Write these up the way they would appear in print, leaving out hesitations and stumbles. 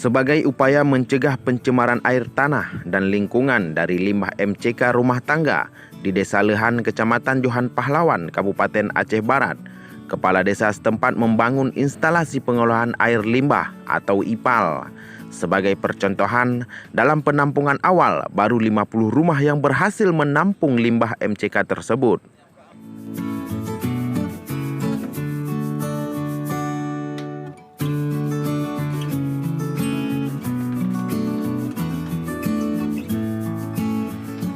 Sebagai upaya mencegah pencemaran air tanah dan lingkungan dari limbah MCK rumah tangga di Desa Lehan, Kecamatan Johan Pahlawan, Kabupaten Aceh Barat, Kepala Desa setempat membangun instalasi pengolahan air limbah atau IPAL. Sebagai percontohan, dalam penampungan awal baru 50 rumah yang berhasil menampung limbah MCK tersebut.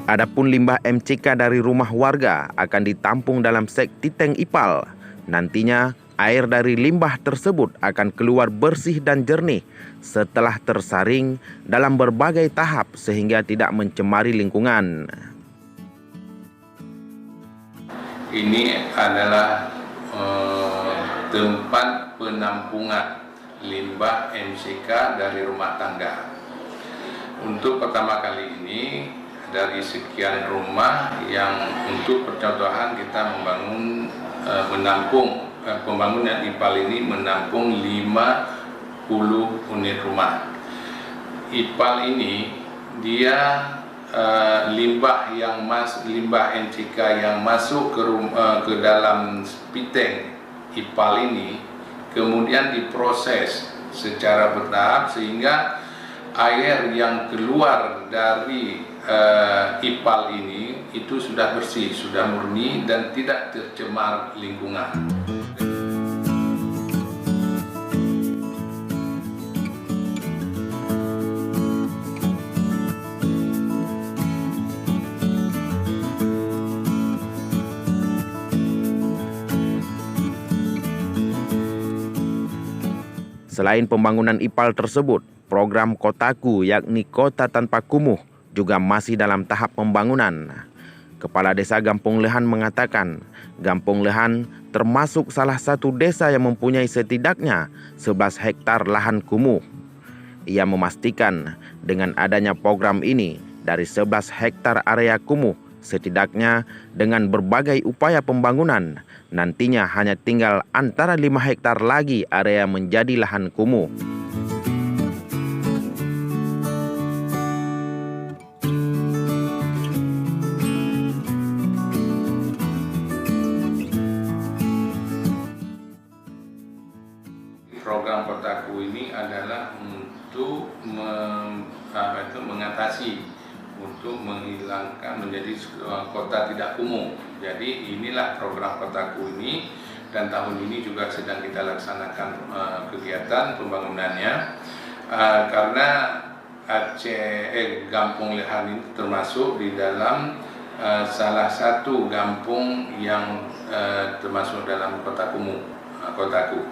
Adapun limbah MCK dari rumah warga akan ditampung dalam sekti tank IPAL. Nantinya, air dari limbah tersebut akan keluar bersih dan jernih setelah tersaring dalam berbagai tahap sehingga tidak mencemari lingkungan. Ini adalah tempat penampungan limbah MCK dari rumah tangga. Untuk pertama kali ini, dari sekian rumah yang untuk percontohan kita membangun pembangunan IPAL ini menampung 50 unit rumah. IPAL ini dia limbah MCK yang masuk ke dalam piteng IPAL ini kemudian diproses secara bertahap sehingga air yang keluar dari IPAL ini itu sudah bersih, sudah murni dan tidak tercemar lingkungan. Selain pembangunan IPAL tersebut, program Kotaku yakni Kota Tanpa Kumuh juga masih dalam tahap pembangunan. Kepala Desa Gampung Lehan mengatakan, Gampung Lehan termasuk salah satu desa yang mempunyai setidaknya 11 hektar lahan kumuh. Ia memastikan dengan adanya program ini dari 11 hektar area kumuh, setidaknya dengan berbagai upaya pembangunan, nantinya hanya tinggal antara 5 hektar lagi area menjadi lahan kumuh. Program Kotaku ini adalah untuk mengatasi, untuk menghilangkan menjadi kota tidak kumuh. Jadi inilah program Kotaku ini, dan tahun ini juga sedang kita laksanakan kegiatan pembangunannya karena Gampung Lehan ini termasuk di dalam salah satu kampung yang termasuk dalam kota kumuh, Kotaku.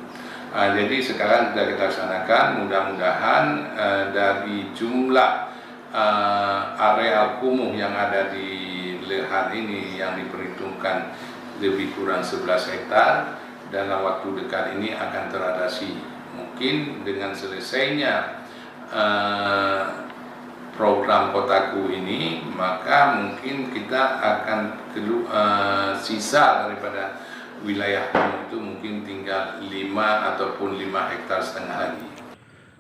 Jadi sekarang sudah kita laksanakan, mudah-mudahan dari jumlah areal kumuh yang ada di Lehan ini yang diperhitungkan lebih kurang 11 hektar, dalam waktu dekat ini akan teratasi. Mungkin dengan selesainya program Kotaku ini, maka mungkin kita akan sisa daripada wilayah itu mungkin tinggal 5 ataupun 5,5 hektar lagi.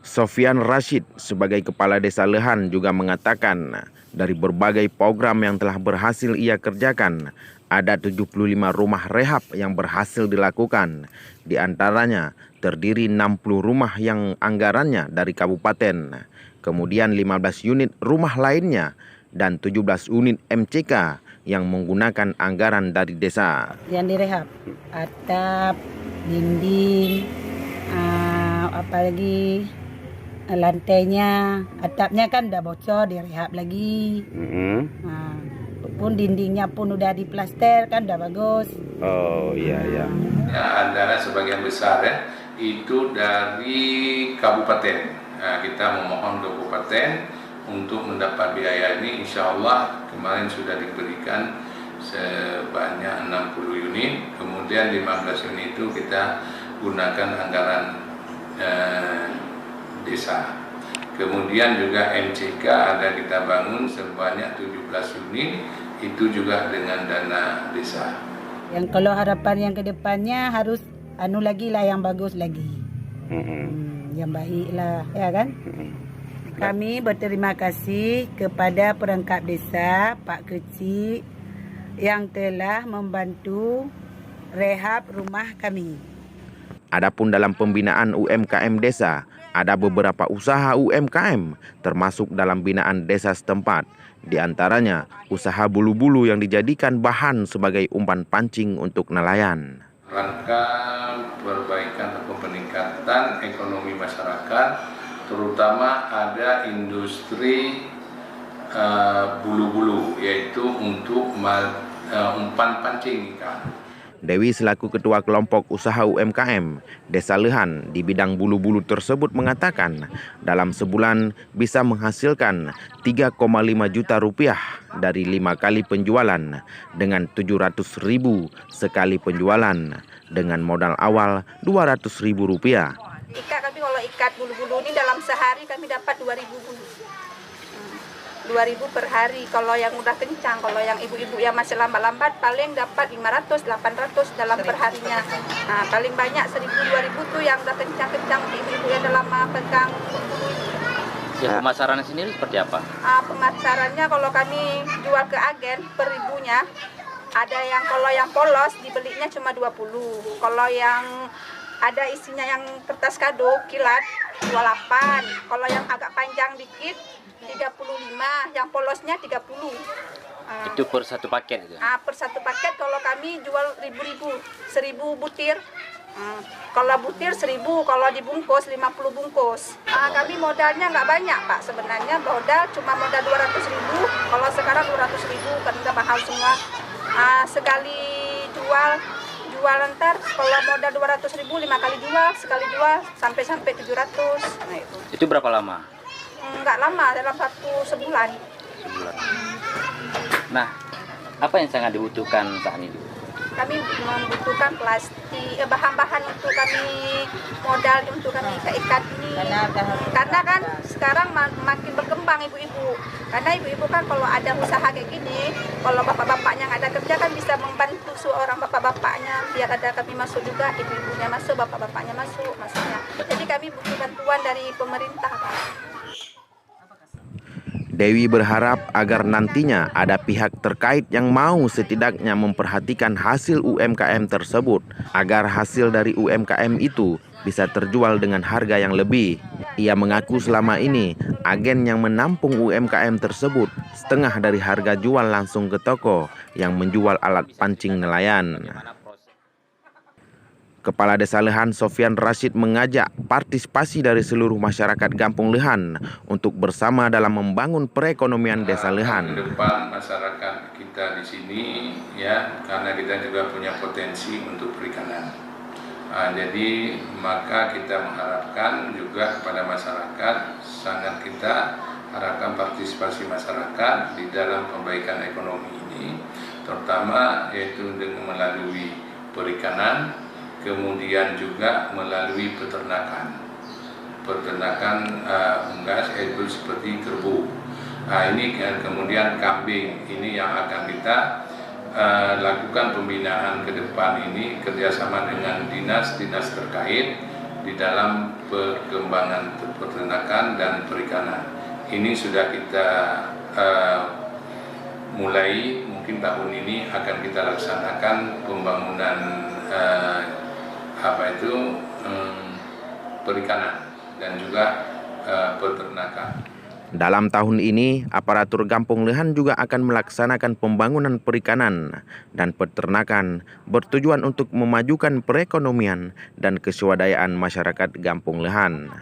Sofian Rashid sebagai Kepala Desa Lehan juga mengatakan dari berbagai program yang telah berhasil ia kerjakan, ada 75 rumah rehab yang berhasil dilakukan. Di antaranya terdiri 60 rumah yang anggarannya dari kabupaten, kemudian 15 unit rumah lainnya, dan 17 unit MCK yang menggunakan anggaran dari desa. Yang direhab, atap, dinding, apalagi lantainya, atapnya kan udah bocor, direhab lagi. Pun dindingnya pun udah diplaster kan udah bagus. Oh iya ya. Anggaran sebagian besar itu dari kabupaten. Kita memohon ke kabupaten untuk mendapat biaya ini, insya Allah kemarin sudah diberikan sebanyak 60 unit, kemudian 15 unit itu kita gunakan anggaran desa. Kemudian juga MCK ada kita bangun sebanyak 17 unit, itu juga dengan dana desa. Yang kalau harapan yang kedepannya harus lagi lah yang bagus lagi. yang baik lah, ya kan? Kami berterima kasih kepada perangkap desa Pak Kecik yang telah membantu rehab rumah kami. Adapun dalam pembinaan UMKM desa, ada beberapa usaha UMKM termasuk dalam binaan desa setempat. Di antaranya usaha bulu-bulu yang dijadikan bahan sebagai umpan pancing untuk nelayan. Rangka perbaikan atau peningkatan ekonomi masyarakat, terutama ada industri bulu-bulu, yaitu untuk umpan pancing ikan. Dewi selaku Ketua Kelompok Usaha UMKM Desa Lehan di bidang bulu-bulu tersebut mengatakan dalam sebulan bisa menghasilkan 3,5 juta rupiah dari 5 kali penjualan dengan 700.000 sekali penjualan dengan modal awal 200.000 rupiah. Kami kalau ikat bulu-bulu ini dalam sehari kami dapat 2.000 bulu. 2.000 per hari kalau yang udah kencang. Kalau yang ibu-ibu yang masih lambat-lambat paling dapat 500, 800 dalam perharinya. Nah, paling banyak 1.000, 2.000 tuh yang udah kencang-kencang ibu-ibu yang udah lama pegang bulu itu. Ya, pemasarannya sendiri seperti apa? Pemasarannya kalau kami jual ke agen per ribunya, ada yang kalau yang polos dibelinya cuma 20. Kalau yang ada isinya yang kertas kado kilat 28. Kalau yang agak panjang dikit 35, yang polosnya 30. Itu per satu paket itu? Per satu paket kalau kami jual 1.000 butir. Kalau butir 1.000, kalau dibungkus 50 bungkus. Kami modalnya nggak banyak Pak, sebenarnya modal cuma modal 200.000. Kalau sekarang 200.000 kan udah mahal semua. Sekali jual ntar kalau modal 200.000 5 kali jual, sekali jual sampai 700. Nah, itu berapa lama? Nggak lama, dalam sebulan. Nah, apa yang sangat dibutuhkan saat ini? Kami membutuhkan plastik, bahan-bahan untuk kami modal untuk kami ikat ini. Karena kan sekarang makin berkembang ibu-ibu. Karena ibu-ibu kan kalau ada usaha kayak gini, kalau bapak-bapaknya nggak ada kerja kan bisa membantu seorang bapak-bapaknya. Biar ada kami masuk juga, ibu-ibunya masuk, bapak-bapaknya masuk, maksudnya. Jadi kami butuh bantuan dari pemerintah, Pak. Dewi berharap agar nantinya ada pihak terkait yang mau setidaknya memperhatikan hasil UMKM tersebut agar hasil dari UMKM itu bisa terjual dengan harga yang lebih. Ia mengaku selama ini agen yang menampung UMKM tersebut setengah dari harga jual langsung ke toko yang menjual alat pancing nelayan. Kepala Desa Lehan Sofyan Rashid mengajak partisipasi dari seluruh masyarakat Kampung Lehan untuk bersama dalam membangun perekonomian Desa Lehan. Ke depan masyarakat kita di sini ya, karena kita juga punya potensi untuk perikanan. Jadi maka kita mengharapkan juga kepada masyarakat, sangat kita harapkan partisipasi masyarakat di dalam perbaikan ekonomi ini, terutama yaitu dengan melalui perikanan, kemudian juga melalui peternakan unggas, yaitu seperti kerbau. Ini kemudian kambing, ini yang akan kita lakukan pembinaan ke depan ini kerjasama dengan dinas-dinas terkait di dalam perkembangan peternakan dan perikanan. Ini sudah kita mulai, mungkin tahun ini akan kita laksanakan pembangunan perikanan dan juga peternakan. Dalam tahun ini, aparatur Kampung Lehan juga akan melaksanakan pembangunan perikanan dan peternakan bertujuan untuk memajukan perekonomian dan keswadayaan masyarakat Kampung Lehan.